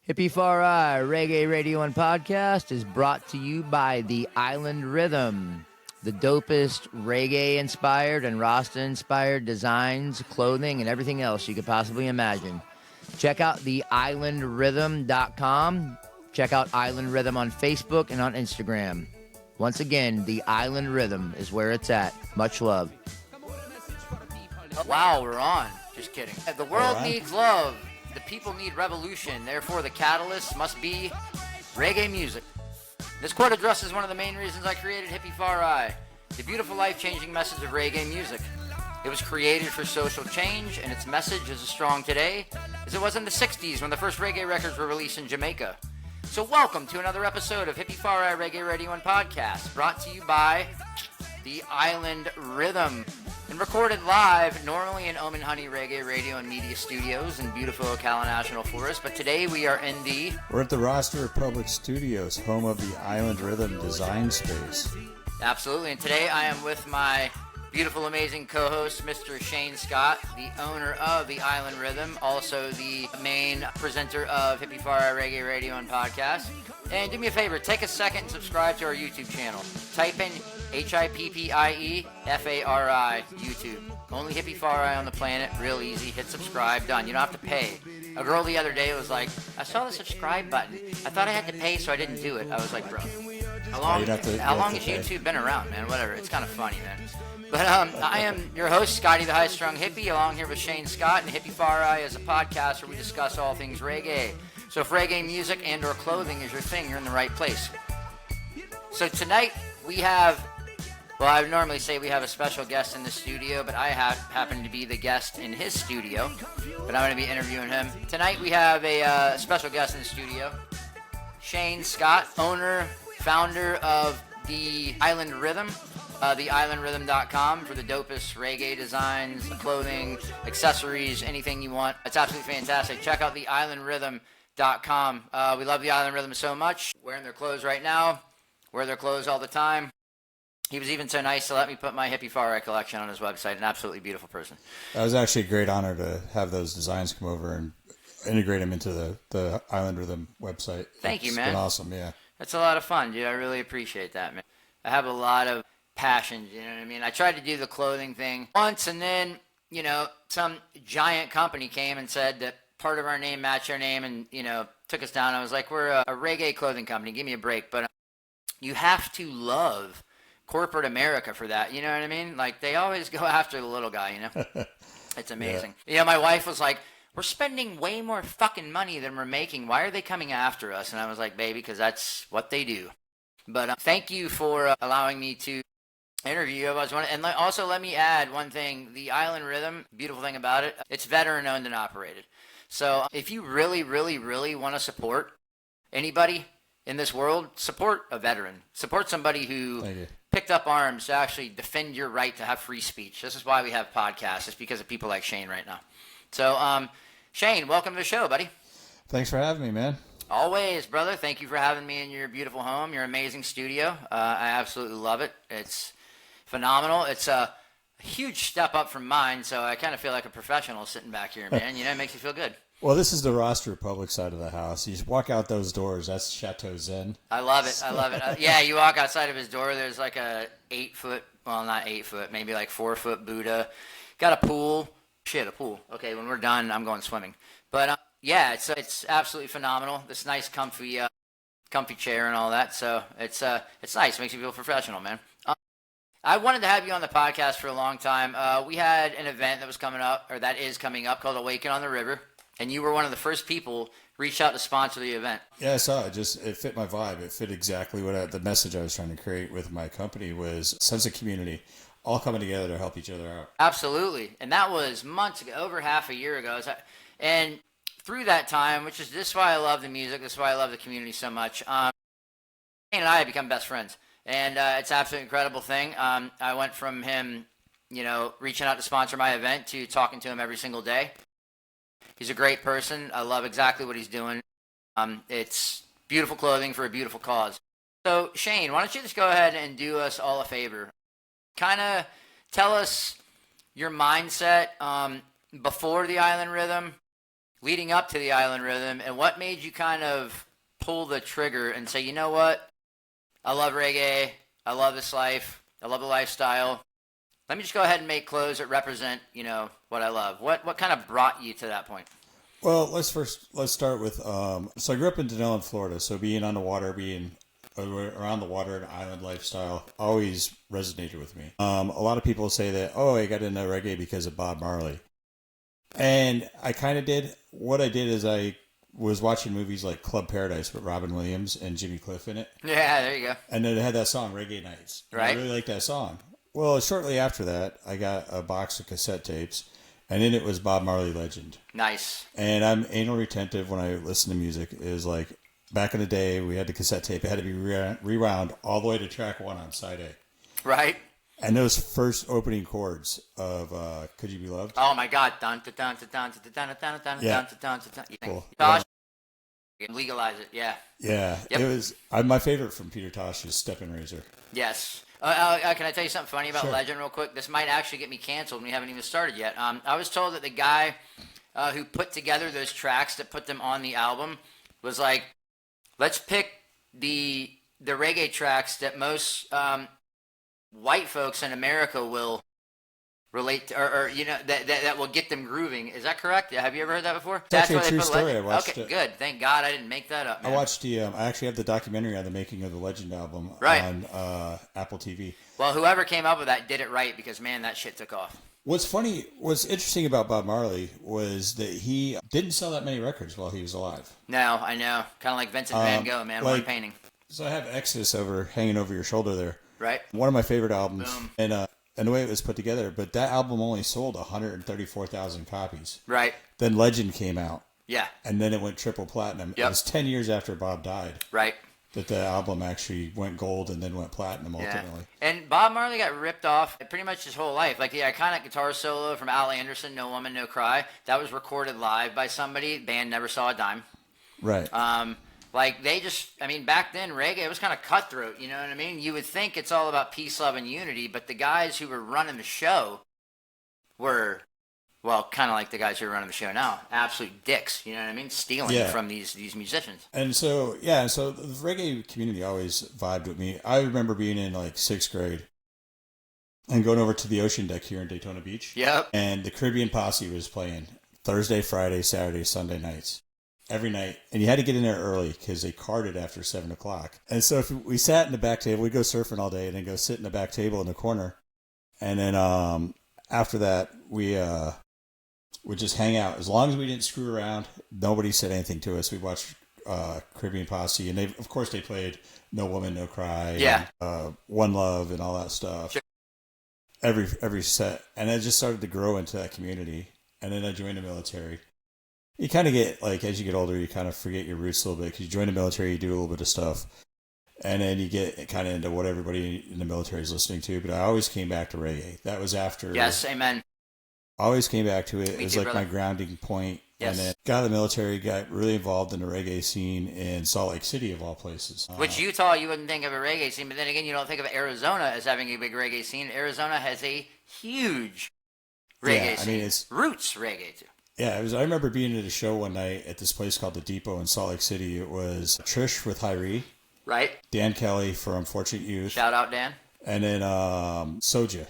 Hippie Fari Reggae Radio and Podcast is brought to you by The Island Rhythm, the dopest reggae-inspired and Rasta-inspired designs, clothing, and everything else you could possibly imagine. Check out theislandrhythm.com. Check out Island Rhythm on Facebook and on Instagram. Once again, The Island Rhythm is where it's at. Much love. Wow, we're on. Just kidding. The world needs love. The people need revolution. Therefore, the catalyst must be reggae music. This quote addresses one of the main reasons I created Hippie Fari, the beautiful life-changing message of reggae music. It was created for social change, and its message is as strong today as it was in the 60s when the first reggae records were released in Jamaica. So welcome to another episode of Hippie Fari Reggae Radio and Podcast, brought to you by The Island Rhythm, and recorded live, normally in Omen Honey Reggae Radio and Media Studios in beautiful Ocala National Forest, but today we are in the... We're at the Roster Republic Studios, home of the Island Rhythm Design Space. Absolutely, and today I am with my beautiful, amazing co-host, Mr. Shane Scott, the owner of the Island Rhythm, also the main presenter of Hippie Fari Reggae Radio and Podcast. And do me a favor, take a second and subscribe to our YouTube channel. Type in HIPPIE FARI, YouTube. Only Hippie Fari on the planet, real easy. Hit subscribe, done. You don't have to pay. A girl the other day was like, I saw the subscribe button. I thought I had to pay, so I didn't do it. I was like, bro, how long has YouTube been around, man? Whatever. It's kind of funny, man. But I am your host, Scotty the High-Strung Hippie, along here with Shane Scott, and Hippie Fari is a podcast where we discuss all things reggae. So if reggae music and or clothing is your thing, you're in the right place. So tonight we have, well, I would normally say we have a special guest in the studio, but I happen to be the guest in his studio, but I'm going to be interviewing him. Tonight we have a special guest in the studio, Shane Scott, owner, founder of the Island Rhythm. TheIslandRhythm.com for the dopest reggae designs, clothing, accessories, anything you want. It's absolutely fantastic. Check out TheIslandRhythm.com. We love the Island Rhythm so much. Wearing their clothes right now. Wear their clothes all the time. He was even so nice to let me put my Hippie Fari collection on his website. An absolutely beautiful person. That was actually a great honor to have those designs come over and integrate them into the Island Rhythm website. Thank you, man. It's been awesome, yeah. That's a lot of fun, dude. I really appreciate that, man. I have a lot of passion, you know what I mean? I tried to do the clothing thing once, and then, you know, some giant company came and said that part of our name matched our name and, you know, took us down. I was like, we're a reggae clothing company. Give me a break. But you have to love corporate America for that. You know what I mean? Like, they always go after the little guy, you know? It's amazing. Yeah. You know, my wife was like, we're spending way more fucking money than we're making. Why are they coming after us? And I was like, baby, because that's what they do. But thank you for allowing me to interview. And also let me add one thing. The Island Rhythm, beautiful thing about it, it's veteran owned and operated. So if you really, really, really want to support anybody in this world, support a veteran. Support somebody who picked up arms to actually defend your right to have free speech. This is why we have podcasts. It's because of people like Shane right now. So Shane, welcome to the show, buddy. Thanks for having me, man. Always, brother. Thank you for having me in your beautiful home, your amazing studio. I absolutely love it. It's phenomenal. It's a huge step up from mine, so I kind of feel like a professional sitting back here, man. You know, it makes you feel good. Well, this is the Roster Republic side of the house. You just walk out those doors. That's Chateau Zen. I love it. I love it. Yeah, you walk outside of his door. There's like a 8-foot, well, not 8 foot, maybe like 4-foot Buddha. Got a pool. Shit, a pool. Okay, when we're done, I'm going swimming. But yeah, it's absolutely phenomenal. This nice, comfy chair and all that. So it's nice. It makes you feel professional, man. I wanted to have you on the podcast for a long time. We had an event that was coming up, or that is coming up, called Awaken on the River, and you were one of the first people reached out to sponsor the event. Yeah, I saw it. It fit my vibe. It fit exactly what the message I was trying to create with my company was a sense of community, all coming together to help each other out. Absolutely, and that was months ago, over half a year ago, and through that time, this is why I love the music, this is why I love the community so much. Shane and I have become best friends. And it's an absolutely incredible thing. I went from him, you know, reaching out to sponsor my event to talking to him every single day. He's a great person. I love exactly what he's doing. It's beautiful clothing for a beautiful cause. So, Shane, why don't you just go ahead and do us all a favor? Kind of tell us your mindset before the Island Rhythm, leading up to the Island Rhythm, and what made you kind of pull the trigger and say, you know what? I love reggae. I love this life. I love the lifestyle. Let me just go ahead and make clothes that represent, what I love. What kind of brought you to that point? Well, let's start with, so I grew up in Denellen, Florida. So being on the water, being around the water and island lifestyle always resonated with me. A lot of people say that, I got into reggae because of Bob Marley. And I kind of did. What I did is I was watching movies like Club Paradise with Robin Williams and Jimmy Cliff in it. Yeah, there you go. And then it had that song, Reggae Nights. Right. I really liked that song. Well, shortly after that, I got a box of cassette tapes, and in it was Bob Marley Legend. Nice. And I'm anal retentive when I listen to music. It was like, back in the day, we had the cassette tape. It had to be rewound all the way to track 1 on side A. Right. And those first opening chords of Could You Be Loved? Oh, my God. Dun, dun, dun, dun, dun, dun, dun, dun, Yeah. dun, dun, dun, dun. Cool. Tosh, legalize it, yeah. Yeah. Yep. It was my favorite from Peter Tosh's Steppin' Razor. Yes. Can I tell you something funny about Sure. Legend real quick? This might actually get me canceled, and we haven't even started yet. I was told that the guy who put together those tracks that put them on the album was like, let's pick the reggae tracks that most white folks in America will relate to, or that will get them grooving. Is that correct? Have you ever heard that before? It's actually a true story. Legend. I watched okay, it. good. Thank God I didn't make that up, man. I watched I actually have the documentary on the making of the Legend album Right. on Apple TV. Well, whoever came up with that did it right because, man, that shit took off. What's interesting about Bob Marley was that he didn't sell that many records while he was alive. No, I know. Kind of like Vincent Van Gogh, man. One painting. So I have Exodus hanging over your shoulder there. Right. One of my favorite albums. Boom. And the way it was put together, but that album only sold 134,000 copies. Right. Then Legend came out. Yeah. And then it went triple platinum. Yep. It was 10 years after Bob died. Right. That the album actually went gold and then went platinum ultimately. Yeah. And Bob Marley got ripped off pretty much his whole life. Like the iconic guitar solo from Al Anderson, No Woman, No Cry, that was recorded live by somebody. Band never saw a dime. Right. Like they just, back then reggae, it was kind of cutthroat, you know what I mean? You would think it's all about peace, love, and unity, but the guys who were running the show were, well, kind of like the guys who are running the show now, absolute dicks, you know what I mean? Stealing from these musicians. And so the reggae community always vibed with me. I remember being in like 6th grade and going over to the Ocean Deck here in Daytona Beach. Yep. And the Caribbean Posse was playing Thursday, Friday, Saturday, Sunday nights. Every night, and you had to get in there early because they carted after 7 o'clock. And so if we sat in the back table, we'd go surfing all day and then go sit in the back table in the corner. And then after that, we would just hang out. As long as we didn't screw around, nobody said anything to us. We watched Caribbean Posse, and of course they played No Woman, No Cry, and, One Love, and all that stuff. Sure. Every set, and I just started to grow into that community. And then I joined the military. You kind of get, like, as you get older, you kind of forget your roots a little bit because you join the military, you do a little bit of stuff, and then you get kind of into what everybody in the military is listening to. But I always came back to reggae. That was after. Yes, amen. I always came back to it. Me It was too, like brother. my grounding point. Yes. And then got out of the military, got really involved in the reggae scene in Salt Lake City, of all places. Which Utah, you wouldn't think of a reggae scene, but then again, you don't think of Arizona as having a big reggae scene. Arizona has a huge reggae scene. It's roots reggae, too. Yeah, I remember being at a show one night at this place called The Depot in Salt Lake City. It was Trish with Hyrie. Right. Dan Kelly from Fortunate Youth. Shout out, Dan. And then Soja.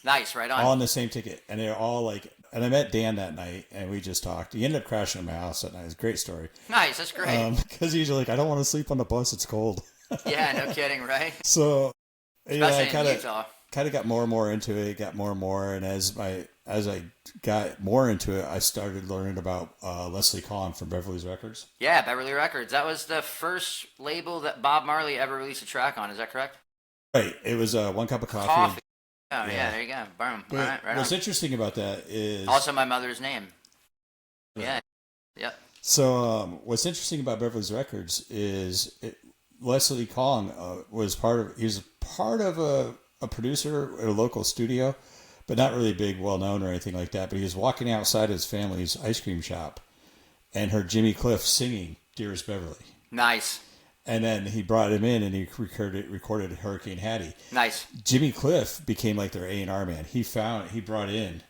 Nice, right on. All on the same ticket. And they're all like, and I met Dan that night and we just talked. He ended up crashing at my house that night. It was a great story. Nice, that's great. Because he's like, I don't want to sleep on the bus. It's cold. Yeah, no kidding, right? So, Especially I in Utah. kind of got more and more into it, got more and more. And as I got more into it, I started learning about Leslie Kahn from Beverly's Records. Yeah, Beverly Records. That was the first label that Bob Marley ever released a track on. Is that correct? Right. It was One Cup of Coffee. Oh, yeah, there you go. Boom. But All right, what's on. interesting about that is... Also my mother's name. Yeah. Yep. So what's interesting about Beverly's Records is Leslie Kong was part of a producer at a local studio, but not really big, well-known or anything like that. But he was walking outside his family's ice cream shop and heard Jimmy Cliff singing Dearest Beverly. Nice. And then he brought him in and he recorded Hurricane Hattie. Nice. Jimmy Cliff became like their A&R man. He brought in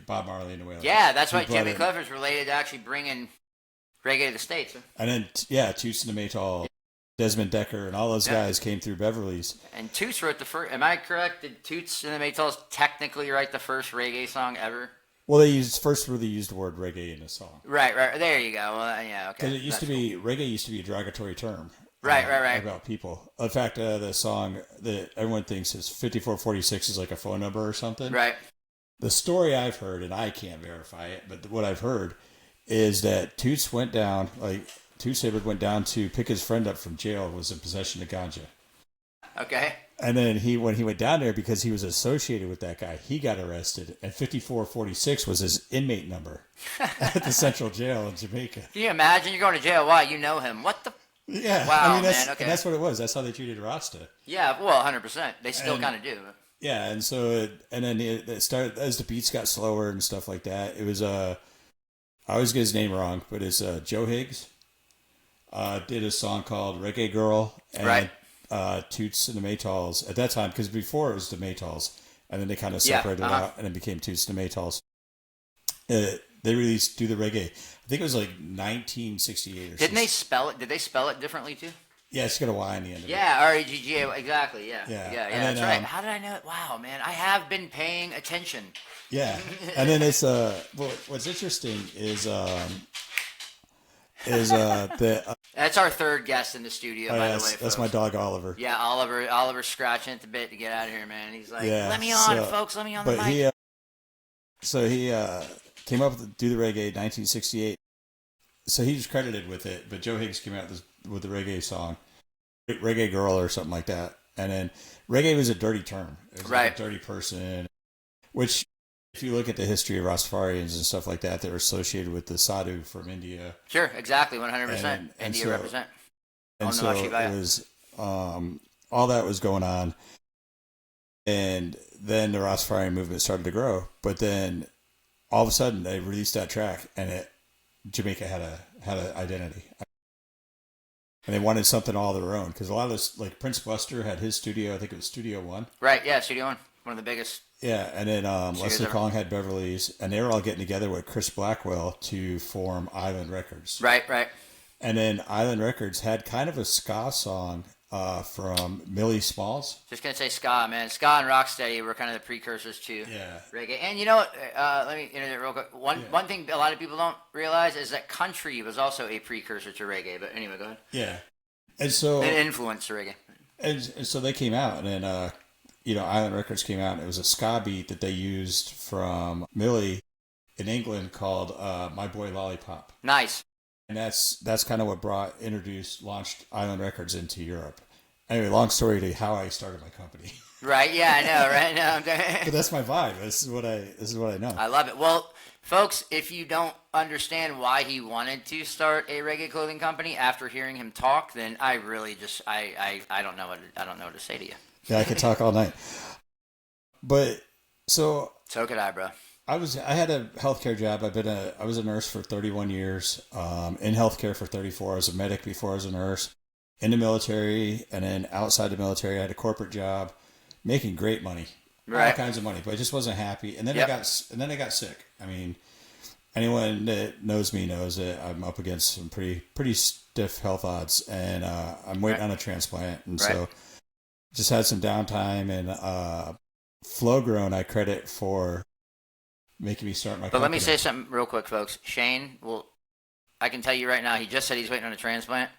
Bob Marley and the Wailers. Yeah, that's why Jimmy Clifford's related to actually bringing reggae to the States. Huh? And then, Toots and the Maytals, Desmond Decker, and all those guys came through Beverly's. And Toots wrote the first. Am I correct? Did Toots and the Maytals technically write the first reggae song ever? Well, they used the word reggae in the song. Right. There you go. Well, yeah, okay. Because it used to be reggae used to be a derogatory term. Right. About people. In fact, the song that everyone thinks is 5446 is like a phone number or something. Right. The story I've heard, and I can't verify it, but what I've heard is that Toots went down to pick his friend up from jail and was in possession of ganja. Okay. And then when he went down there, because he was associated with that guy, he got arrested. And 5446 was his inmate number at the Central Jail in Jamaica. Can you imagine? You're going to jail. Why? You know him. What the? Yeah. Wow, man. Okay. And that's what it was. That's how they treated Rasta. Yeah. Well, 100%. They still kind of do. Yeah. And so, then it started as the beats got slower and stuff like that. It was I always get his name wrong, but it's Joe Higgs. Did a song called Reggae Girl. And, right. Toots and the Maytals at that time, because before it was the Maytals, and then they kind of separated out, and it became Toots and the Maytals. They released Do the Reggae. I think it was like 1968 or Didn't they spell it? Did they spell it differently too? Yeah, it's got a Y on the end of it. Yeah, REGGA, exactly. Yeah. Then, that's right. How did I know it? Wow, man, I have been paying attention. Yeah, and then it's what's interesting is that's our third guest in the studio, by the way. Folks. That's my dog Oliver. Yeah, Oliver's scratching at the bit to get out of here, man. He's like, let me on, folks, let me on the mic. He came up with Do the Reggae 1968. So he was credited with it, but Joe Higgs came out with the reggae song, Reggae Girl or something like that. And then reggae was a dirty term. It was like a dirty person, which if you look at the history of Rastafarians and stuff like that, they're associated with the sadhu from India. Sure, exactly, 100%. India represent. And so it was, all that was going on. And then the Rastafarian movement started to grow. But then all of a sudden they released that track and Jamaica had an identity. And they wanted something all their own. Because a lot of this, like Prince Buster had his studio, I think it was Studio One. Right, yeah, Studio One. One of the biggest. Yeah, and then Leslie Kong had Beverly's, and they were all getting together with Chris Blackwell to form Island Records. Right. And then Island Records had kind of a ska song from Millie Smalls. Just going to say ska, man. Ska and Rocksteady were kind of the precursors to reggae. And you know what? Let me interject real quick. One thing a lot of people don't realize is that country was also a precursor to reggae. But anyway, go ahead. Yeah. And so... It influenced reggae. And so they came out, and then... Island Records came out, and it was a ska beat that they used from Millie in England called My Boy Lollipop. Nice. And that's kind of what launched Island Records into Europe. Anyway, long story to how I started my company. Right, yeah, I know, right? No, but that's my vibe. This is what I know. I love it. Well, folks, if you don't understand why he wanted to start a reggae clothing company after hearing him talk, then I really just I don't know what to say to you. Yeah, I could talk all night. But so could I, bro. I had a healthcare job. I was a nurse for 31 years. In healthcare for 34. I was a medic before I was a nurse. In the military, and then outside the military, I had a corporate job, making great money, all kinds of money. But I just wasn't happy. And then I got sick. I mean, anyone that knows me knows that I'm up against some pretty stiff health odds, and I'm waiting on a transplant, and so. Just had some downtime, and Flow Grown I credit for making me start my company. But let me say something real quick, folks. Shane, I can tell you right now, he just said he's waiting on a transplant.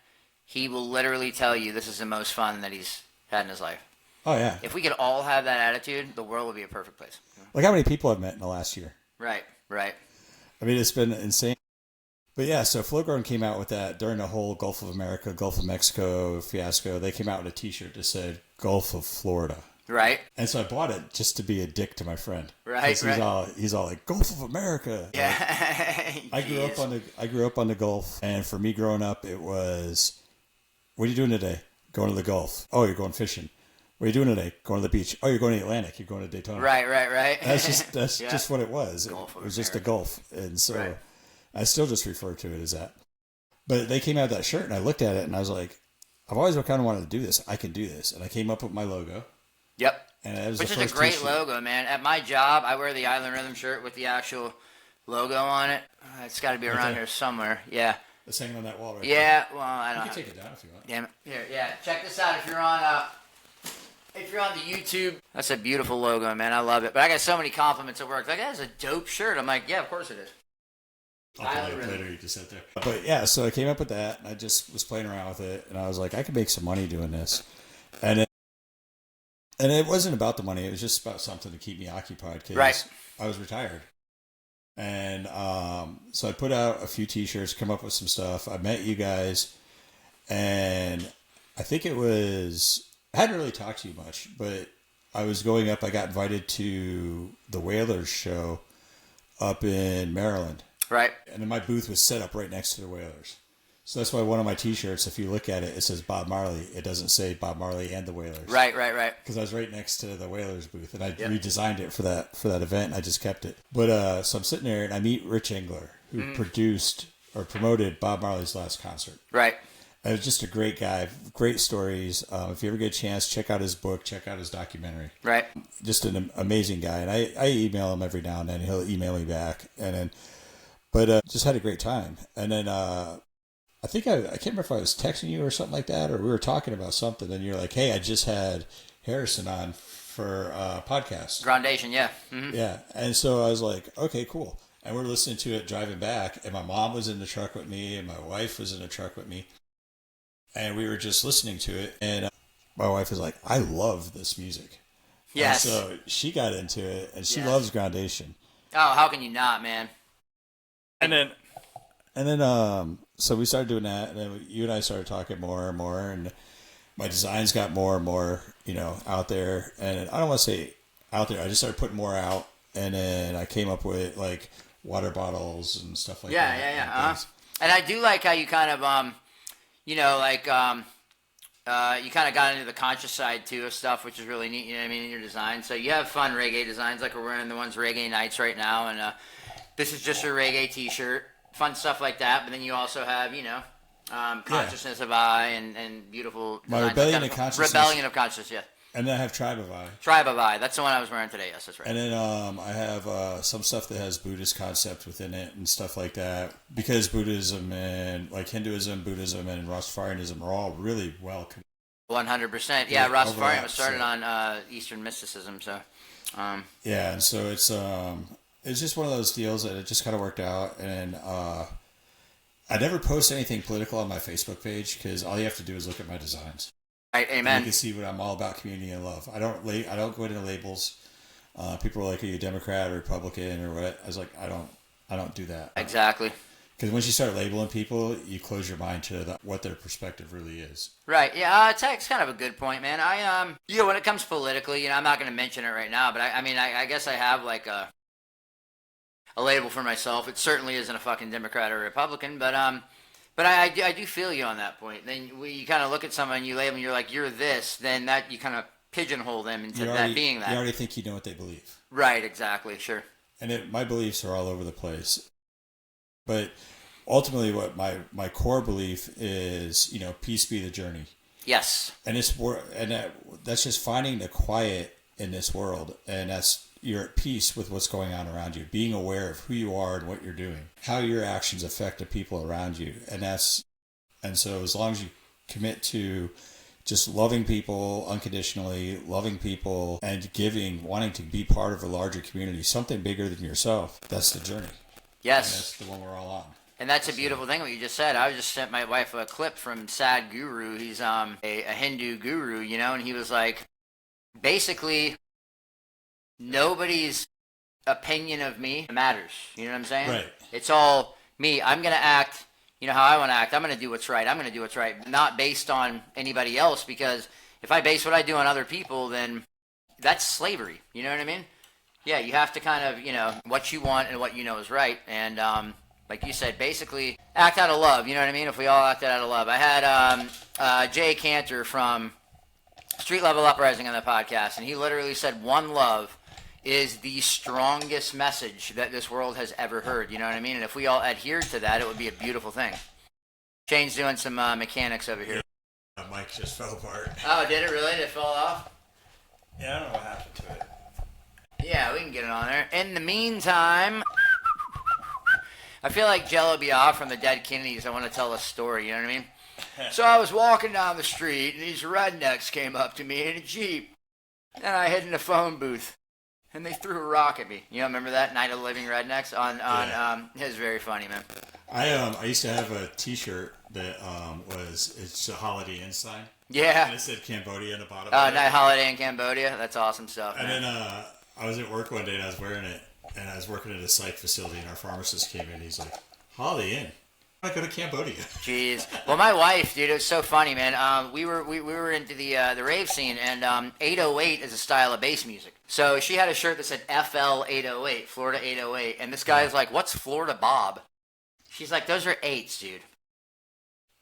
He will literally tell you this is the most fun that he's had in his life. Oh, yeah. If we could all have that attitude, the world would be a perfect place. Look how many people I've met in the last year. Right. I mean, it's been insane. But yeah, so Flowgrown came out with that during the whole Gulf of America, Gulf of Mexico fiasco. They came out with a T-shirt that said Gulf of Florida. Right. And so I bought it just to be a dick to my friend. Right. He's all like Gulf of America. Yeah. Like, I grew up on the Gulf, and for me growing up, it was, what are you doing today? Going to the Gulf. Oh, you're going fishing. What are you doing today? Going to the beach. Oh, you're going to the Atlantic. You're going to Daytona. Right. That's just what it was. It was just a Gulf, and so. Right. I still just refer to it as that. But they came out with that shirt, and I looked at it, and I was like, I've always kind of wanted to do this. I can do this. And I came up with my logo. Yep. And it was Which the is a first great t-shirt. logo, man. At my job, I wear the Island Rhythm shirt with the actual logo on it. It's got to be around here somewhere. Yeah. It's hanging on that wall right there. Yeah, well, I don't know. You can take it down if you want. Damn it. Here, yeah. Check this out if you're on the YouTube. That's a beautiful logo, man. I love it. But I got so many compliments at work. Like, that's a dope shirt. I'm like, yeah, of course it is. I'll play it later. You just sit there. But yeah, so I came up with that, and I just was playing around with it, and I was like, I could make some money doing this. And it wasn't about the money. It was just about something to keep me occupied because I was retired. And so I put out a few T-shirts, come up with some stuff. I met you guys, and I think it was... I hadn't really talked to you much, but I was going up. I got invited to the Whalers show up in Maryland. Right. And then my booth was set up right next to the Whalers. So that's why one of my T-shirts, if you look at it, it says Bob Marley. It doesn't say Bob Marley and the Whalers. Right. Because I was right next to the Whalers booth, and I redesigned it for that event, and I just kept it. But so I'm sitting there, and I meet Rich Engler, who produced or promoted Bob Marley's last concert. Right. And it was just a great guy, great stories. If you ever get a chance, check out his book, check out his documentary. Right. Just an amazing guy, and I email him every now and then. He'll email me back, but just had a great time. And then I think I can't remember if I was texting you or something like that, or we were talking about something, and you're like, hey, I just had Harrison on for a podcast. Groundation, yeah. Mm-hmm. Yeah. And so I was like, okay, cool. And we're listening to it driving back, and my mom was in the truck with me, and my wife was in the truck with me. And we were just listening to it, and my wife was like, I love this music. Yes. And so she got into it, and she loves Groundation. Oh, how can you not, man? And then, so we started doing that, and then you and I started talking more and more, and my designs got more and more, out there. And I don't want to say out there, I just started putting more out, and then I came up with, like, water bottles and stuff like that. Yeah. And I do like how you kind of, you kind of got into the conscious side, too, of stuff, which is really neat, in your design. So you have fun reggae designs, like we're wearing the ones Reggae Nights right now, and this is just a reggae T-shirt. Fun stuff like that, but then you also have, Consciousness of I and beautiful... My Rebellion of Consciousness. Rebellion of Consciousness, yeah. And then I have Tribe of I. Tribe of I. That's the one I was wearing today, yes, that's right. And then I have some stuff that has Buddhist concept within it and stuff like that. Because Buddhism and, like, Hinduism, Buddhism, and Rastafarianism are all really well connected. 100%. Yeah, Rastafarian was started on Eastern mysticism, so... Yeah, and so it's just one of those deals that it just kind of worked out, and I never post anything political on my Facebook page because all you have to do is look at my designs. Right, amen. And you can see what I'm all about: community and love. I don't go into labels. People are like, "Are you a Democrat or Republican or what?" I was like, "I don't do that." Exactly. Because once you start labeling people, you close your mind to what their perspective really is. Right. Yeah. It's kind of a good point, man. When it comes politically, I'm not going to mention it right now, but I guess I have like a label for myself. It certainly isn't a fucking Democrat or Republican, but I do feel you on that point. Then you kind of look at someone and you label them, you're like, you're this, then that you kind of pigeonhole them into that being that. You already think you know what they believe. Right, exactly, sure. And my beliefs are all over the place. But ultimately what my core belief is, peace be the journey. Yes. And that's just finding the quiet in this world, and you're at peace with what's going on around you, being aware of who you are and what you're doing, how your actions affect the people around you. And so as long as you commit to just loving people unconditionally, loving people and giving, wanting to be part of a larger community, something bigger than yourself, that's the journey. Yes. And that's the one we're all on. And that's a beautiful thing what you just said. I just sent my wife a clip from Sad Guru. He's a Hindu guru, and he was like, basically, nobody's opinion of me matters. You know what I'm saying? Right. It's all me. I'm going to act, how I want to act. I'm going to do what's right. I'm going to do what's right. Not based on anybody else, because if I base what I do on other people, then that's slavery. You know what I mean? Yeah, you have to kind of, what you want and what you know is right. And like you said, basically act out of love. You know what I mean? If we all acted out of love. I had Jay Cantor from Street Level Uprising on the podcast, and he literally said one love is the strongest message that this world has ever heard. You know what I mean? And if we all adhered to that, it would be a beautiful thing. Shane's doing some mechanics over here. My mic just fell apart. Oh, did it really? Did it fall off? Yeah, I don't know what happened to it. Yeah, we can get it on there. In the meantime, I feel like Jello Biafra from the Dead Kennedys. I want to tell a story, you know what I mean? So I was walking down the street, and these rednecks came up to me in a Jeep. And I hid in a phone booth. And they threw a rock at me. You know, remember that Night of the Living Rednecks? It was very funny, man. I used to have a T-shirt that it's a Holiday Inn sign. Yeah. And it said Cambodia in the bottom. Night Holiday in Cambodia. That's awesome stuff. And man. then I was at work one day and I was wearing it, and I was working at a psych facility, and our pharmacist came in. And he's like, "Holiday Inn? I go to Cambodia." Jeez. Well, my wife, dude, it was so funny, man. We were into the rave scene, and 808 is a style of bass music. So she had a shirt that said FL 808, Florida 808, and this guy's like, "What's Florida Bob?" She's like, "Those are eights, dude.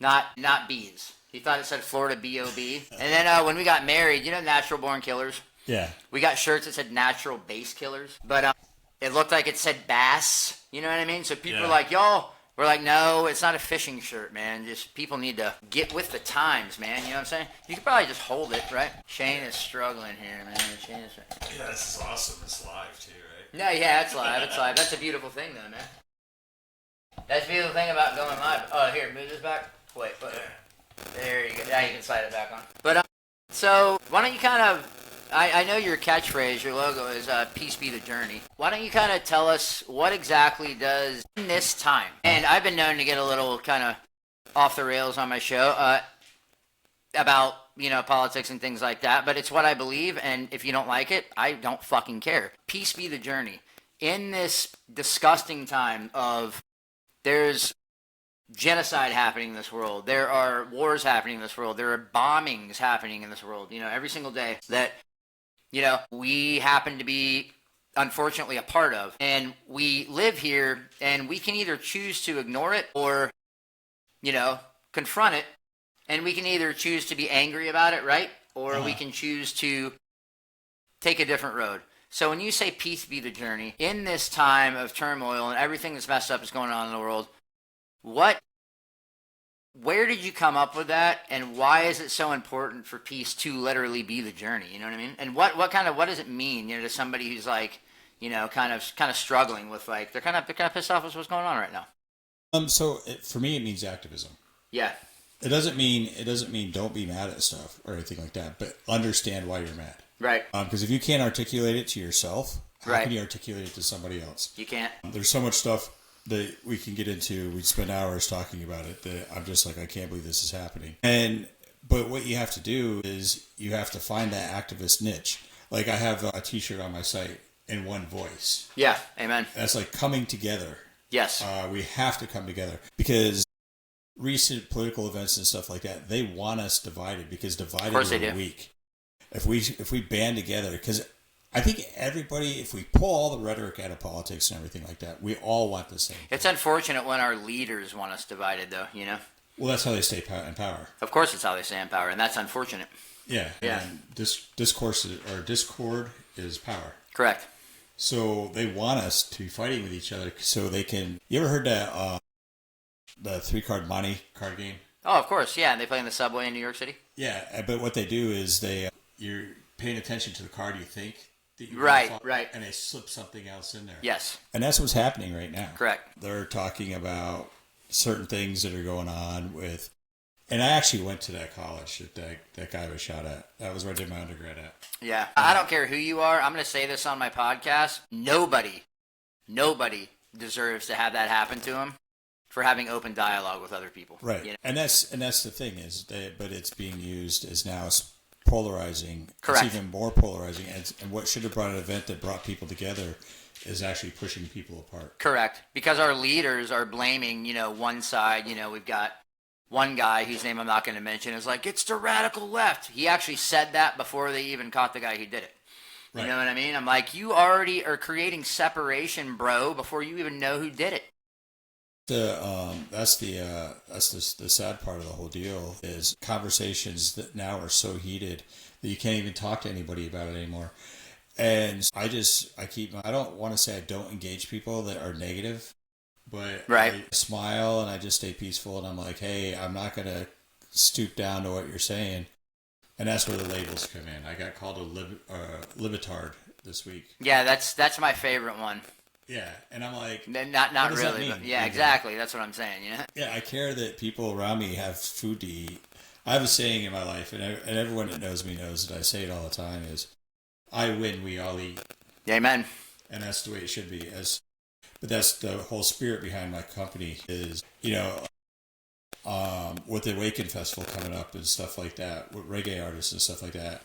Not B's." He thought it said Florida B-O-B. And then when we got married, you know Natural Born Killers? Yeah. We got shirts that said Natural Bass Killers. But it looked like it said Bass. You know what I mean? So people were like, y'all, we're like, no, it's not a fishing shirt, man. Just people need to get with the times, man. You know what I'm saying? You could probably just hold it, right? Shane is struggling here, man. Yeah, this is awesome. It's live, too, right? No, yeah, it's live. It's live. That's a beautiful thing, though, man. That's the beautiful thing about going live. Oh, here, move this back. Wait, put it. There you go. Now you can slide it back on. But, so, why don't you kind of, I know your catchphrase, your logo is peace be the journey. Why don't you kind of tell us what exactly does in this time? And I've been known to get a little kind of off the rails on my show about, you know, politics and things like that. But it's what I believe, and if you don't like it, I don't fucking care. Peace be the journey. In this disgusting time of there's genocide happening in this world. There are wars happening in this world. There are bombings happening in this world, you know, every single day that, you know, we happen to be, unfortunately, a part of. And we live here, and we can either choose to ignore it or, you know, confront it. And we can either choose to be angry about it, right? Or we can choose to take a different road. So when you say peace be the journey, in this time of turmoil and everything that's messed up is going on in the world, where did you come up with that, and why is it so important for peace to literally be the journey? You know what I mean? And what does it mean, you know, to somebody who's like, you know, kind of struggling with, like, they're kind of pissed off with what's going on right now? For me, it means activism. Yeah. It doesn't mean don't be mad at stuff or anything like that, but understand why you're mad. Right. Because if you can't articulate it to yourself, how Right. can you articulate it to somebody else? You can't. There's so much stuff that we can get into. We'd spend hours talking about it that I'm just like, I can't believe this is happening. But what you have to do is you have to find that activist niche. Like, I have a T-shirt on my site in one voice. Yeah. Amen. That's like coming together. Yes. We have to come together because recent political events and stuff like that, they want us divided because divided we're weak. If we band together, because I think everybody, if we pull all the rhetoric out of politics and everything like that, we all want the same. It's unfortunate when our leaders want us divided, though, you know? Well, that's how they stay in power. Of course it's how they stay in power, and that's unfortunate. Yeah. Yeah. And discord is power. Correct. So they want us to be fighting with each other so they can... You ever heard that the 3-card money card game? Oh, of course, yeah. And they play in the subway in New York City? Yeah, but what they do is you're paying attention to the card you think that you right, and they slip something else in there. Yes. And that's what's happening right now. Correct. They're talking about certain things that are going on with... And I actually went to that college that guy was shot at. That was where I did my undergrad at. Yeah. I don't care who you are. I'm going to say this on my podcast. Nobody deserves to have that happen to him for having open dialogue with other people. Right. You know? And that's the thing but it's being used as now polarizing. Correct. It's even more polarizing. And what should have brought an event that brought people together is actually pushing people apart. Correct. Because our leaders are blaming, you know, one side. You know, we've got one guy whose name I'm not going to mention is like, it's the radical left. He actually said that before they even caught the guy who did it. You know what I mean? I'm like, you already are creating separation, bro, before you even know who did it. That's the sad part of the whole deal is conversations that now are so heated that you can't even talk to anybody about it anymore. And I don't want to say I don't engage people that are negative, but I smile and I just stay peaceful and I'm like, hey, I'm not going to stoop down to what you're saying. And that's where the labels come in. I got called a libetard this week. Yeah, that's my favorite one. Yeah, and I'm like, not really, but yeah, exactly. That's what I'm saying. Yeah. Yeah, I care that people around me have food to eat. I have a saying in my life, and everyone that knows me knows that I say it all the time: is I win, we all eat. Amen. And that's the way it should be. But that's the whole spirit behind my company. Is with the Awaken Festival coming up and stuff like that, with reggae artists and stuff like that.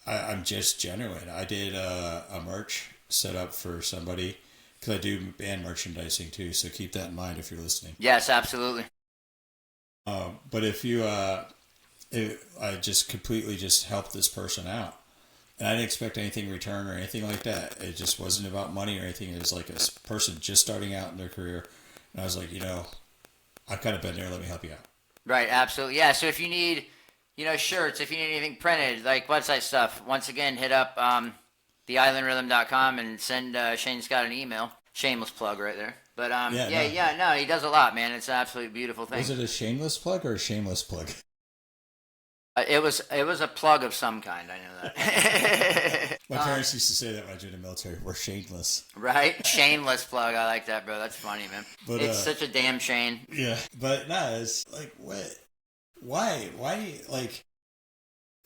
I'm just genuine. I did a merch set up for somebody. Because I do band merchandising too, so keep that in mind if you're listening. Yes, absolutely. But if you, I just completely just helped this person out. And I didn't expect anything in return or anything like that. It just wasn't about money or anything. It was like a person just starting out in their career. And I was like, I've kind of been there. Let me help you out. Right, absolutely. Yeah, so if you need, shirts, if you need anything printed, like website stuff, once again, hit up theislandrhythm.com and send Shane Scott an email. Shameless plug right there. But no, he does a lot, man. It's an absolutely beautiful thing. Was it a shameless plug or a shameless plug? It was a plug of some kind. I know that. My parents used to say that when I joined the military. We're shameless. Right? Shameless plug. I like that, bro. That's funny, man. But, it's such a damn shame. Yeah, but it's like what? Why? Like?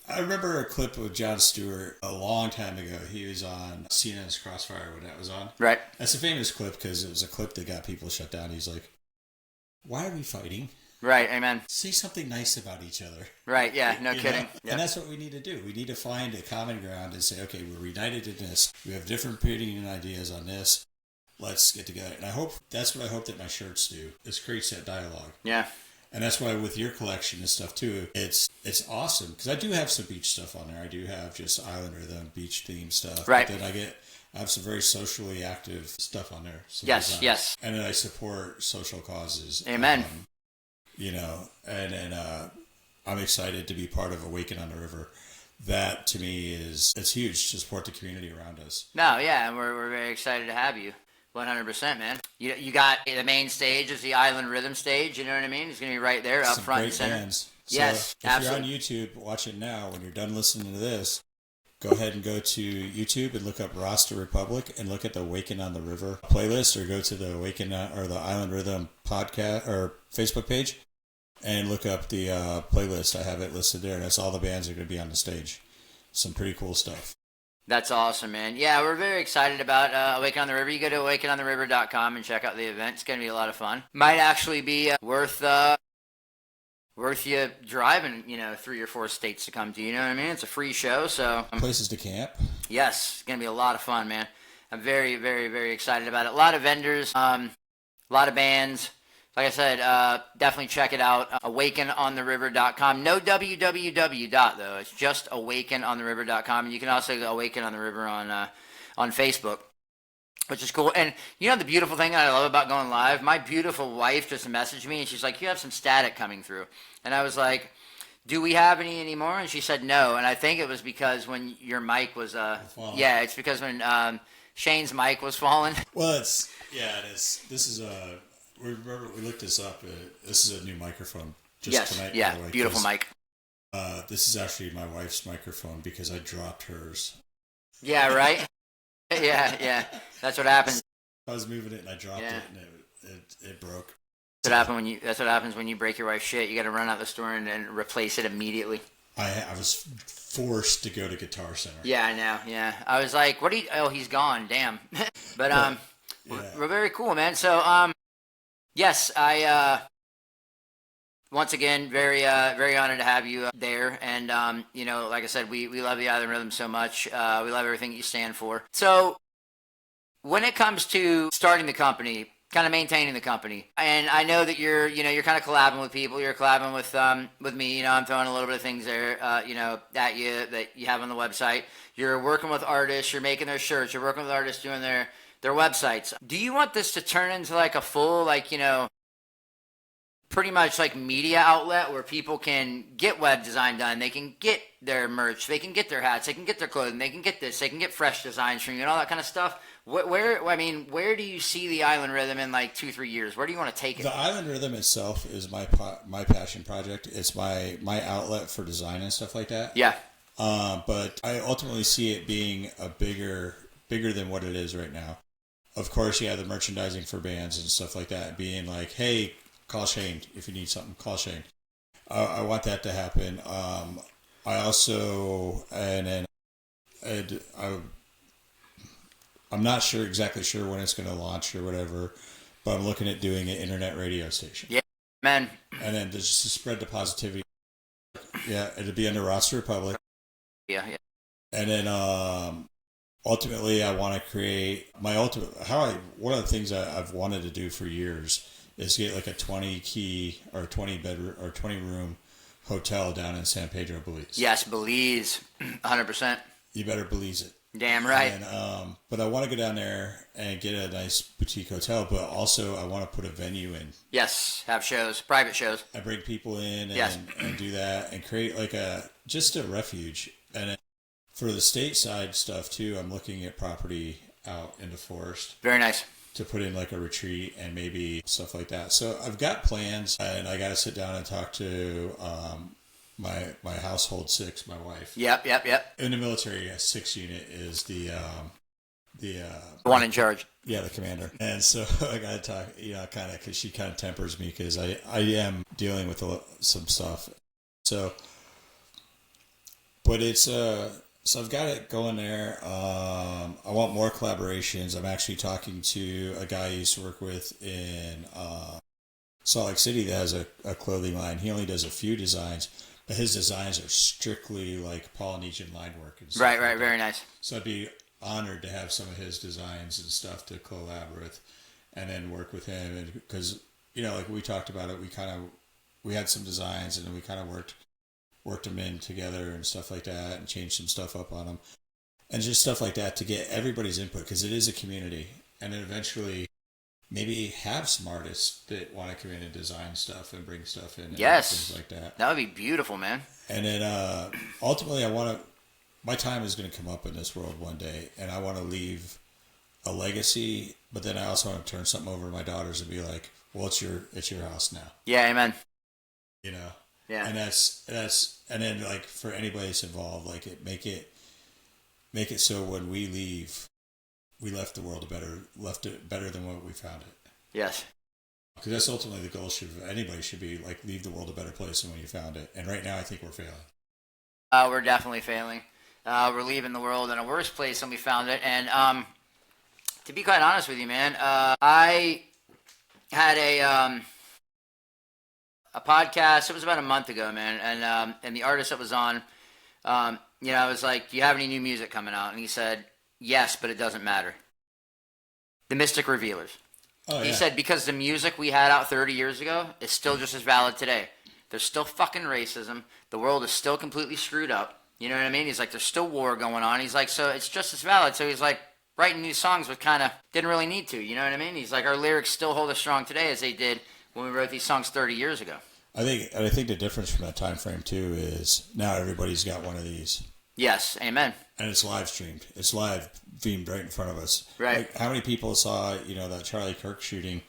I remember a clip of Jon Stewart a long time ago. He was on CNN's Crossfire when that was on. Right. That's a famous clip because it was a clip that got people shut down. He's like, why are we fighting? Right, amen. Say something nice about each other. Right, yeah, no kidding. Yep. And that's what we need to do. We need to find a common ground and say, okay, we're united in this. We have different opinion and ideas on this. Let's get together. And that's what I hope that my shirts do, is create that dialogue. Yeah. And that's why with your collection and stuff too, it's awesome because I do have some beach stuff on there. I do have just island rhythm, beach theme stuff. Right. But then I have some very socially active stuff on there. Yes, yes. And then I support social causes. Amen. And I'm excited to be part of Awaken on the River. That to me it's huge to support the community around us. No, yeah, and we're very excited to have you. 100%, man. You got the main stage is the Island Rhythm stage. You know what I mean? It's going to be right there, up front and center. Bands. So yes, if absolutely. you're on YouTube, watch it now. When you're done listening to this, go ahead and go to YouTube and look up Rasta Republic and look at the Awaken on the River playlist, or go to the Awaken or the Island Rhythm podcast or Facebook page and look up the playlist. I have it listed there. That's all the bands that are going to be on the stage. Some pretty cool stuff. That's awesome, man. Yeah, we're very excited about Awaken on the River. You go to awakenontheriver.com and check out the event. It's going to be a lot of fun. Might actually be worth you driving, 3 or 4 states to come to. You know what I mean? It's a free show, so places to camp. Yes, it's going to be a lot of fun, man. I'm very, very, very excited about it. A lot of vendors, a lot of bands. Like I said, definitely check it out. AwakenOnTheRiver.com. No www. Though. It's just AwakenOnTheRiver.com. And you can also go Awaken on the River on Facebook, which is cool. And the beautiful thing that I love about going live? My beautiful wife just messaged me, and she's like, you have some static coming through. And I was like, do we have any anymore? And she said no. And I think it was because when your mic was, it's because when Shane's mic was falling. Well, it is. This is a... Remember, we looked this up. This is a new microphone tonight. Yeah, beautiful mic. This is actually my wife's microphone because I dropped hers. Yeah, right? yeah. That's what happens. I was moving it and I dropped it and it broke. That's what happens when you break your wife's shit. You got to run out the store and then replace it immediately. I was forced to go to Guitar Center. Yeah, I know. Yeah, I was like, "What? He's gone. Damn." But we're very cool, man. So yes, I once again very honored to have you there, and like I said, we love the Island Rhythm so much. We love everything you stand for. So when it comes to starting the company, kind of maintaining the company, and I know that you're kind of collabing with people. You're collabing with me. I'm throwing a little bit of things there, at you that you have on the website. You're working with artists. You're making their shirts. You're working with artists doing their websites. Do you want this to turn into like a full, pretty much like media outlet where people can get web design done, they can get their merch, they can get their hats, they can get their clothing, they can get this, they can get fresh designs from you and all that kind of stuff? Where do you see the Island Rhythm in like 2-3 years? Where do you want to take it? The Island Rhythm itself is my passion project. It's my outlet for design and stuff like that. Yeah. But I ultimately see it being a bigger than what it is right now. Of course, yeah, the merchandising for bands and stuff like that, being like, hey, call Shane if you need something. Call Shane. I want that to happen. I also I'm not exactly sure when it's going to launch or whatever, but I'm looking at doing an internet radio station. Yeah, man. And then just to spread the positivity. Yeah, it'll be under Roster Republic. Yeah. And then ultimately, I want to create one of the things I've wanted to do for years is get like a 20 key or 20 bedroom or 20 room hotel down in San Pedro, Belize. Yes, Belize, 100%. You better Belize it. Damn right. And, but I want to go down there and get a nice boutique hotel, but also I want to put a venue in. Yes, have shows, private shows. I bring people in and do that and create like just a refuge. And then for the stateside stuff too, I'm looking at property out in the forest. Very nice. To put in like a retreat and maybe stuff like that. So I've got plans, and I got to sit down and talk to my household six, my wife. Yep. In the military, a 6 unit is the one in charge. Yeah, the commander. And so I got to talk, kind of, because she kind of tempers me because I am dealing with some stuff. So, but it's so I've got it going there. I want more collaborations. I'm actually talking to a guy I used to work with in Salt Lake City that has a clothing line. He only does a few designs, but his designs are strictly like Polynesian line work. And stuff right, like very that. nice. So I'd be honored to have some of his designs and stuff to collab with and then work with him. Because, like we talked about it, we had some designs and then we kind of worked them in together and stuff like that and changed some stuff up on them and just stuff like that to get everybody's input because it is a community, and then eventually maybe have some artists that want to come in and design stuff and bring stuff in. Yes. And things like that. That would be beautiful, man. And then ultimately my time is going to come up in this world one day, and I want to leave a legacy, but then I also want to turn something over to my daughters and be like, well, it's your house now. Yeah, amen. Yeah. And that's and then like for anybody that's involved, like make it so when we leave, we left it better than what we found it. Yes. Because that's ultimately the goal. Anybody should be like leave the world a better place than when you found it. And right now, I think we're failing. We're definitely failing. We're leaving the world in a worse place than we found it. And to be quite honest with you, man, I had a podcast. It was about a month ago, man, and the artist that was on, I was like, "Do you have any new music coming out?" And he said, "Yes, but it doesn't matter." The Mystic Revealers. Oh, he said because the music we had out 30 years ago is still just as valid today. There's still fucking racism. The world is still completely screwed up. You know what I mean? He's like, there's still war going on. He's like, so it's just as valid. So he's like, writing these songs was kind of didn't really need to. You know what I mean? He's like, our lyrics still hold as strong today as they did when we wrote these songs 30 years ago. I think the difference from that time frame too is now everybody's got one of these. Yes, amen. And it's live streamed. It's live beamed right in front of us. Right. Like, how many people saw that Charlie Kirk shooting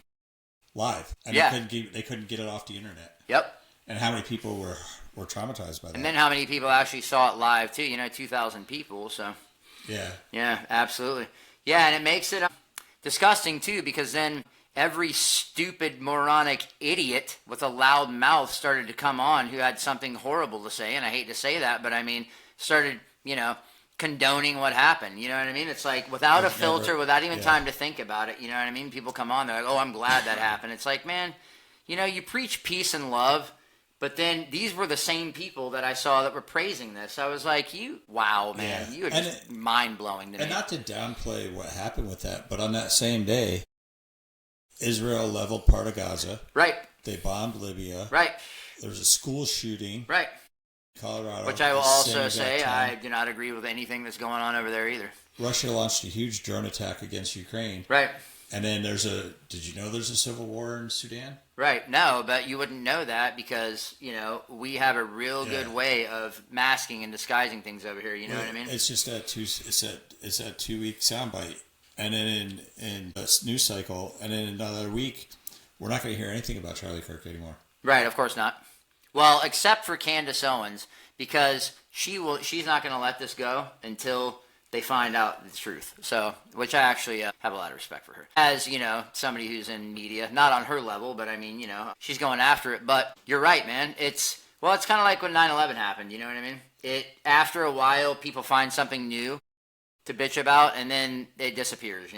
live, and they couldn't get it off the internet. Yep. And how many people were traumatized by that? And then how many people actually saw it live too? 2,000 people. So. Yeah. Yeah, absolutely. Yeah, and it makes it disgusting too, because then every stupid, moronic idiot with a loud mouth started to come on who had something horrible to say, and I hate to say that, but I mean, started, condoning what happened. You know what I mean? It's like without a filter, without even time to think about it. You know what I mean? People come on, they're like, "Oh, I'm glad that happened." It's like, man, you preach peace and love, but then these were the same people that I saw that were praising this. I was like, wow, man, you are just mind-blowing to me. And not to downplay what happened with that, but on that same day, Israel leveled part of Gaza. Right. They bombed Libya. Right. There was a school shooting. Right. Colorado. Which I will also say I do not agree with anything that's going on over there either. Russia launched a huge drone attack against Ukraine. Right. And then did you know there's a civil war in Sudan? Right. No, but you wouldn't know that because, we have a real good way of masking and disguising things over here. You know what I mean? It's just that 2 week soundbite And then in this news cycle, and in another week, we're not going to hear anything about Charlie Kirk anymore. Right, of course not. Well, except for Candace Owens, because she's not going to let this go until they find out the truth. So, which I actually have a lot of respect for her. As, somebody who's in media, not on her level, but I mean, she's going after it. But you're right, man. It's kind of like when 9/11 happened, you know what I mean? After a while, people find something new to bitch about, and then it disappears,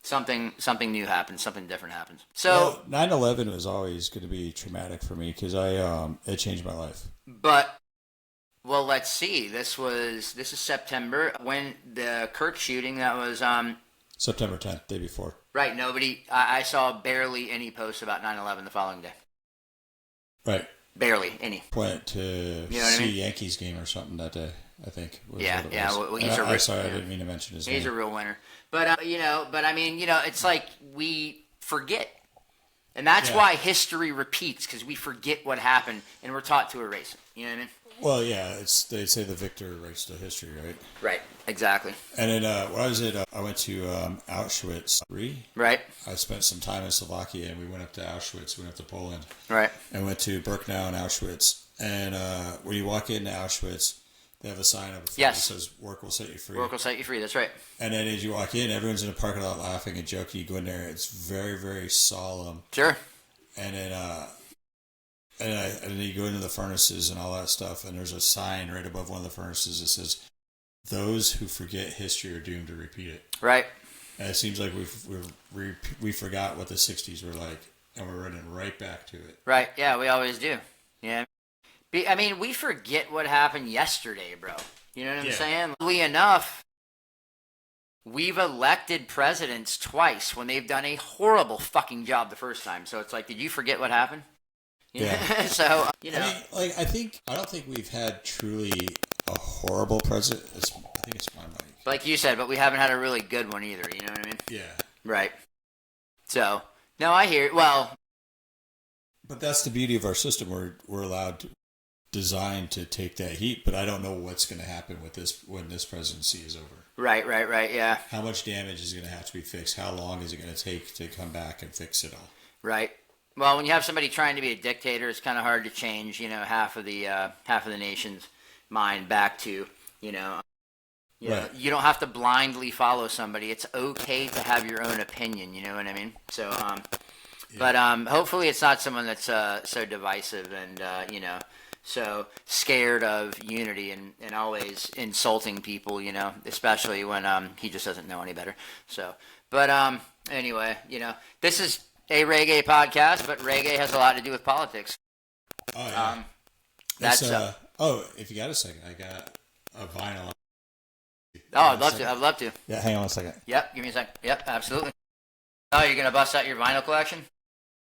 Something new happens, something different happens. So 9/11 was always going to be traumatic for me because it changed my life. But well, let's see. This is September when the Kirk shooting. That was September 10th, day before. Right. I saw barely any posts about 9/11 the following day. Right. Barely any. Went to see Yankees game or something that day, I think. Yeah. Well, sorry, I didn't mean to mention his name. He's a real winner. But it's like we forget. And that's why history repeats, because we forget what happened and we're taught to erase it. You know what I mean? Well, yeah, they say the victor erased the history, right? Right, exactly. And then when I was I went to Auschwitz. Right. I spent some time in Slovakia, and we went up to Auschwitz, we went up to Poland. Right. And went to Birkenau and Auschwitz. And when you walk into Auschwitz, they have a sign up that says, "Work will set you free." Work will set you free, that's right. And then as you walk in, everyone's in the parking lot laughing and joking. You go in there, it's very, very solemn. Sure. And then and then you go into the furnaces and all that stuff, and there's a sign right above one of the furnaces that says, "Those who forget history are doomed to repeat it." Right. And it seems like we forgot what the 60s were like, and we're running right back to it. Right, yeah, we always do. Yeah. I mean, we forget what happened yesterday, bro. You know what I'm saying? Oddly enough, we've elected presidents twice when they've done a horrible fucking job the first time. So it's like, did you forget what happened? Yeah. So, I don't think we've had truly a horrible president. I think it's my mic. Like you said, but we haven't had a really good one either. You know what I mean? Yeah. Right. So, no, I hear it. Well. But that's the beauty of our system. We're allowed to designed to take that heat, but I don't know what's going to happen with this when this presidency is over. Right, yeah. How much damage is going to have to be fixed? How long is it going to take to come back and fix it all? Right. Well, when you have somebody trying to be a dictator, it's kind of hard to change, half of the nation's mind back to, Right. You don't have to blindly follow somebody. It's okay to have your own opinion, you know what I mean? So, but hopefully it's not someone that's so divisive and, so scared of unity and always insulting people, especially when he just doesn't know any better. So, but anyway, this is a reggae podcast, but reggae has a lot to do with politics. Oh, yeah. That's if you got a second, I got a vinyl. Oh, I'd love to. Yeah, hang on a second. Yep, give me a second. Yep, absolutely. Oh, you're going to bust out your vinyl collection?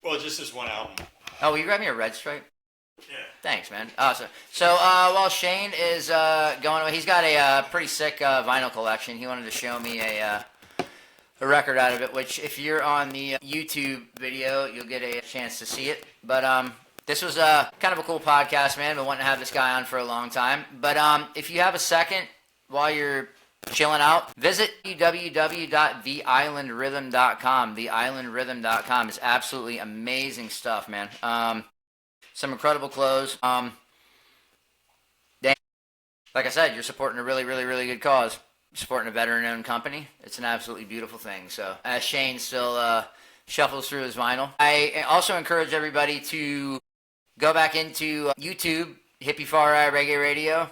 Well, just this one album. Oh, will you grab me a red stripe? Yeah. Thanks, man. Awesome. So, while Shane is going away, he's got a pretty sick vinyl collection. He wanted to show me a record out of it, which if you're on the YouTube video, you'll get a chance to see it. But this was kind of a cool podcast, man. Been wanting to have this guy on for a long time. But if you have a second while you're chilling out, visit www.theislandrhythm.com. Theislandrhythm.com is absolutely amazing stuff, man. Some incredible clothes. Like I said, you're supporting a really, really, really good cause. You're supporting a veteran-owned company. It's an absolutely beautiful thing. So as Shane still shuffles through his vinyl, I also encourage everybody to go back into YouTube, Hippie Fari Reggae Radio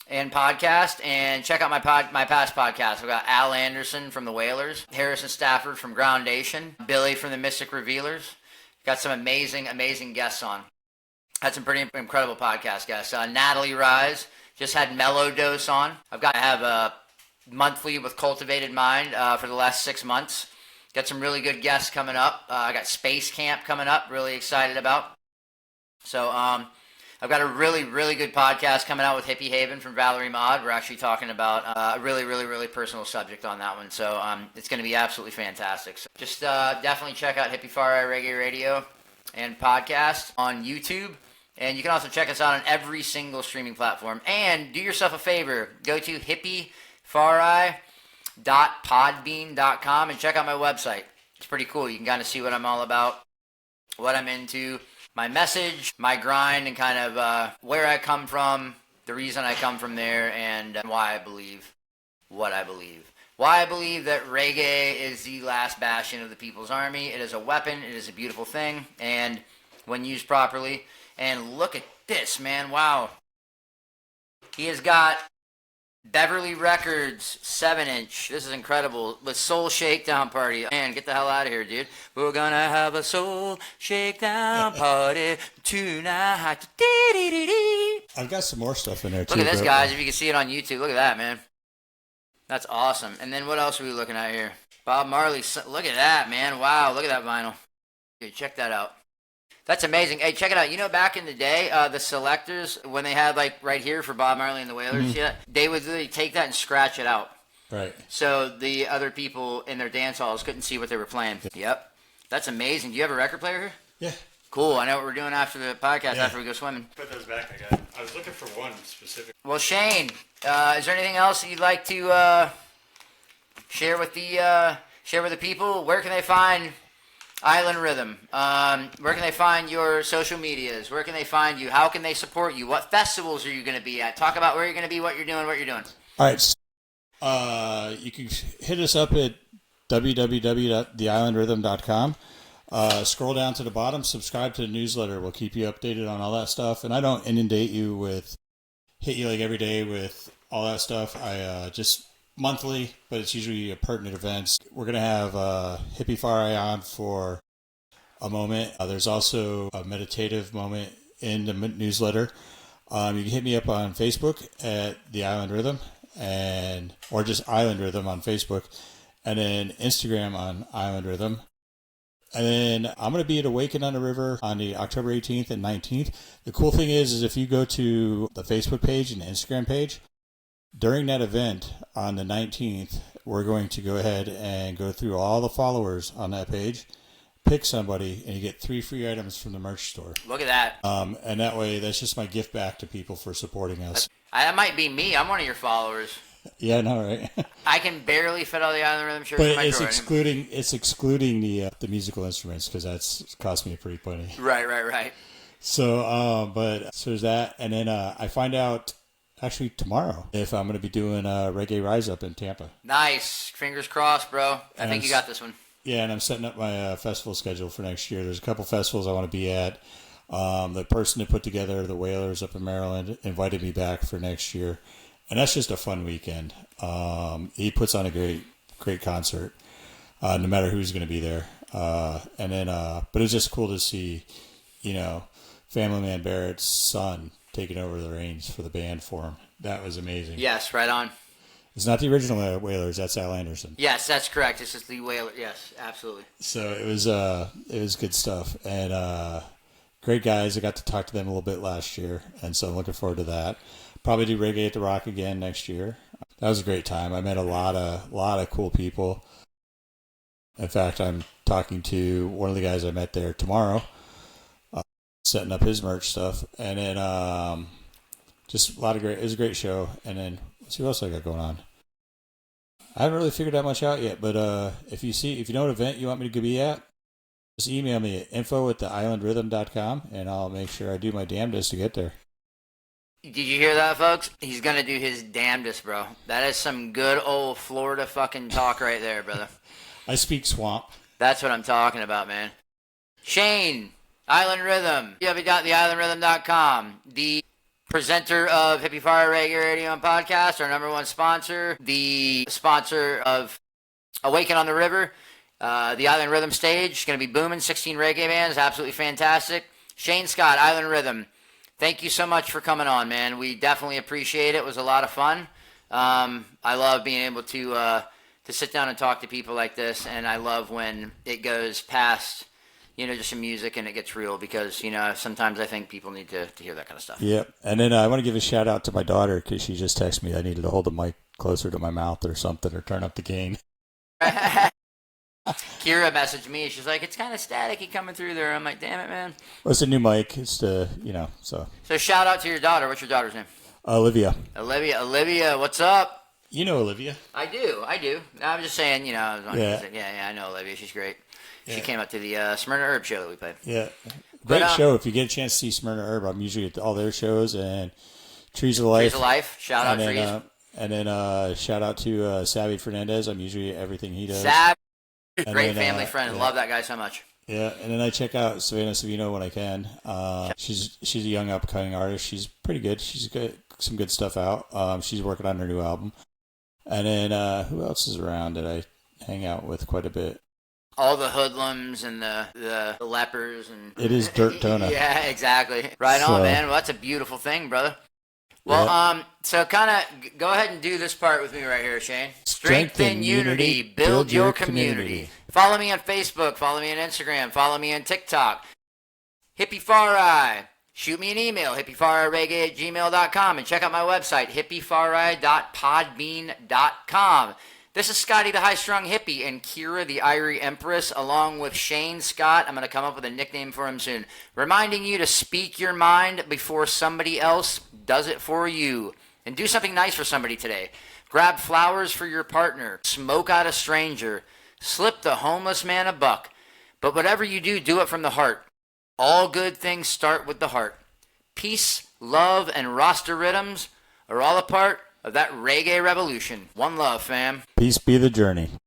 and podcast, and check out my past podcasts. I've got Al Anderson from the Wailers, Harrison Stafford from Groundation, Billy from the Mystic Revealers. Got some amazing, amazing guests on. Had some pretty incredible podcast guests. Natalie Rise just had Mellow Dose on. I have a monthly with Cultivated Mind for the last 6 months. Got some really good guests coming up. I got Space Camp coming up. Really excited about. So I've got a really, really good podcast coming out with Hippie Haven from Valerie Maud. We're actually talking about a really, really, really personal subject on that one. So it's going to be absolutely fantastic. So just definitely check out Hippie Fari Reggae Radio and podcast on YouTube. And you can also check us out on every single streaming platform. And do yourself a favor. Go to Hippie Fari islandrhythm.podbean.com, and check out my website. It's pretty cool. You can kind of see what I'm all about, what I'm into, my message, my grind, and kind of where I come from, the reason I come from there, and why I believe what I believe. Why I believe that reggae is the last bastion of the People's Army. It is a weapon. It is a beautiful thing, and when used properly. And look at this, man. Wow. He has got Beverly Records 7-inch. This is incredible. With Soul Shakedown Party. Man, get the hell out of here, dude. We're gonna have a Soul Shakedown Party tonight. I've got some more stuff in there, too. Look at this, guys. If you can see it on YouTube. Look at that, man. That's awesome. And then what else are we looking at here? Bob Marley. Look at that, man. Wow. Look at that vinyl. Dude, check that out. That's amazing. Hey, check it out. You know, back in the day, the selectors, when they had, like, right here for Bob Marley and the Wailers, they would literally take that and scratch it out. Right. So the other people in their dance halls couldn't see what they were playing. Yep. That's amazing. Do you have a record player here? Yeah. Cool. I know what we're doing after the podcast, after we go swimming. Put those back. I was looking for one specific. Well, Shane, is there anything else that you'd like to share with the people? Where can they find Island Rhythm? Where can they find your social medias? Where can they find you? How can they support you? What festivals are you going to be at? Talk about where you're going to be, what you're doing, what you're doing. All right. You can hit us up at www.theislandrhythm.com. Scroll down to the bottom, subscribe to the newsletter. We'll keep you updated on all that stuff. And I don't inundate you hit you like every day with all that stuff. I just monthly, but it's usually pertinent events. We're going to have Hippie Fari on for a moment. There's also a meditative moment in the newsletter. You can hit me up on Facebook at The Island Rhythm, or just Island Rhythm on Facebook, and then Instagram on Island Rhythm. And then I'm going to be at Awaken on the River on the October 18th and 19th. The cool thing is if you go to the Facebook page and the Instagram page, during that event on the 19th, we're going to go ahead and go through all the followers on that page, pick somebody, and you get 3 free items from the merch store. Look at that. And that way, that's just my gift back to people for supporting us. That might be me. I'm one of your followers. Yeah, I know, right? I can barely fit all the Island Rhythm shirts but in my it's drawer. excluding the musical instruments because that's cost me a pretty penny. Right. So there's that, and then I find out actually tomorrow if I'm going to be doing Reggae Rise Up in Tampa. Nice, fingers crossed, bro. I think you got this one. Yeah, and I'm setting up my festival schedule for next year. There's a couple festivals I want to be at. The person that put together the Wailers up in Maryland invited me back for next year. And that's just a fun weekend. He puts on a great concert, no matter who's going to be there. But it's just cool to see, Family Man Barrett's son taking over the reins for the band for him. That was amazing. Yes, right on. It's not the original Wailers. That's Al Anderson. Yes, that's correct. This is the Wailers. Yes, absolutely. So it was good stuff, and great guys. I got to talk to them a little bit last year, and so I'm looking forward to that. Probably do Reggae at the Rock again next year. That was a great time. I met a lot of cool people. In fact, I'm talking to one of the guys I met there tomorrow, setting up his merch stuff, and then just a lot of great. It was a great show. And then let's see what else I got going on. I haven't really figured that much out yet, but if you know an event you want me to be at, just email me at info@theislandrhythm.com, and I'll make sure I do my damnedest to get there. Did you hear that, folks? He's going to do his damnedest, bro. That is some good old Florida fucking talk right there, brother. I speak swamp. That's what I'm talking about, man. Shane, Island Rhythm, www.theislandrhythm.com, the presenter of Hippie Fari Reggae Radio and Podcast, our number one sponsor, the sponsor of Awaken on the River, the Island Rhythm stage, going to be booming, 16 reggae bands, absolutely fantastic. Shane Scott, Island Rhythm. Thank you so much for coming on, man. We definitely appreciate it. It was a lot of fun. I love being able to sit down and talk to people like this, and I love when it goes past, just some music and it gets real because, sometimes I think people need to hear that kind of stuff. Yep. And then I want to give a shout out to my daughter because she just texted me I needed to hold the mic closer to my mouth or something or turn up the gain. Kira messaged me. She's like, it's kind of staticky coming through there. I'm like, damn it, man. Well, it's a new mic. It's so. So shout out to your daughter. What's your daughter's name? Olivia. Olivia, what's up? You know Olivia. I do. I'm just saying, Yeah. I know Olivia. She's great. Yeah. She came up to the Smyrna Herb show that we played. Yeah. Great show. If you get a chance to see Smyrna Herb, I'm usually at all their shows and Trees of Life. Trees of Life. Shout out Trees. And then shout out to Savvy Fernandez. I'm usually at everything he does. Savvy, great family friend. Love that guy so much. Yeah, and then I check out Savannah Savino when I can. She's a young upcoming artist. She's pretty good. She's got some good stuff out. She's working on her new album. And then who else is around that I hang out with quite a bit? All the hoodlums and the lepers and it is Dirt Tona. Yeah, exactly. Right on, man. Well, that's a beautiful thing, brother. Well, so kind of go ahead and do this part with me right here, Shane. Strengthen unity, build your community. Follow me on Facebook, follow me on Instagram, follow me on TikTok. Hippie Fari. Shoot me an email, hippiefarreggae@gmail.com, and check out my website, hippiefari.podbean.com. This is Scotty the High-Strung Hippie and Kira the Irie Empress, along with Shane Scott. I'm going to come up with a nickname for him soon. Reminding you to speak your mind before somebody else does it for you. And do something nice for somebody today. Grab flowers for your partner. Smoke out a stranger. Slip the homeless man a buck. But whatever you do, do it from the heart. All good things start with the heart. Peace, love, and Rasta rhythms are all a part of that reggae revolution. One love, fam. Peace be the journey.